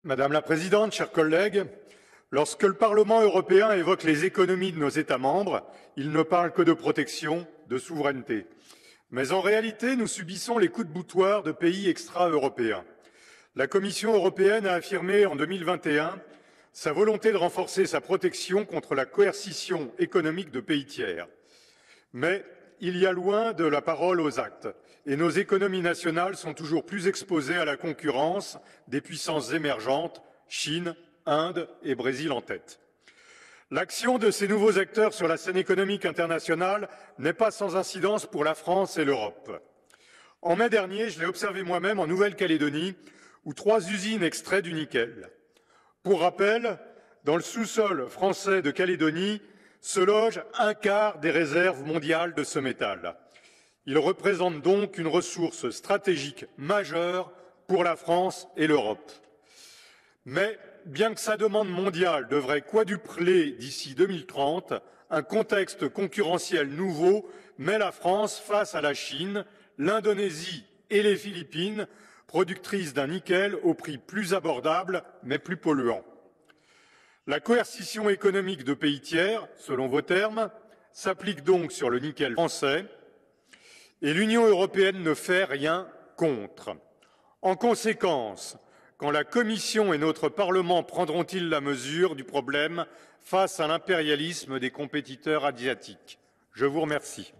Madame la Présidente, chers collègues, lorsque le Parlement européen évoque les économies de nos États membres, il ne parle que de protection, de souveraineté. Mais en réalité, nous subissons les coups de boutoir de pays extra-européens. La Commission européenne a affirmé en 2021 sa volonté de renforcer sa protection contre la coercition économique de pays tiers. Mais il y a loin de la parole aux actes, et nos économies nationales sont toujours plus exposées à la concurrence des puissances émergentes, Chine, Inde et Brésil en tête. L'action de ces nouveaux acteurs sur la scène économique internationale n'est pas sans incidence pour la France et l'Europe. En mai dernier, je l'ai observé moi-même en Nouvelle-Calédonie, où 3 usines extraient du nickel. Pour rappel, dans le sous-sol français de Calédonie se loge un quart des réserves mondiales de ce métal. Il représente donc une ressource stratégique majeure pour la France et l'Europe. Mais bien que sa demande mondiale devrait quadrupler d'ici 2030, un contexte concurrentiel nouveau met la France face à la Chine, l'Indonésie et les Philippines, productrices d'un nickel au prix plus abordable mais plus polluant. La coercition économique de pays tiers, selon vos termes, s'applique donc sur le nickel français et l'Union européenne ne fait rien contre. En conséquence, quand la Commission et notre Parlement prendront-ils la mesure du problème face à l'impérialisme des compétiteurs asiatiques? Je vous remercie.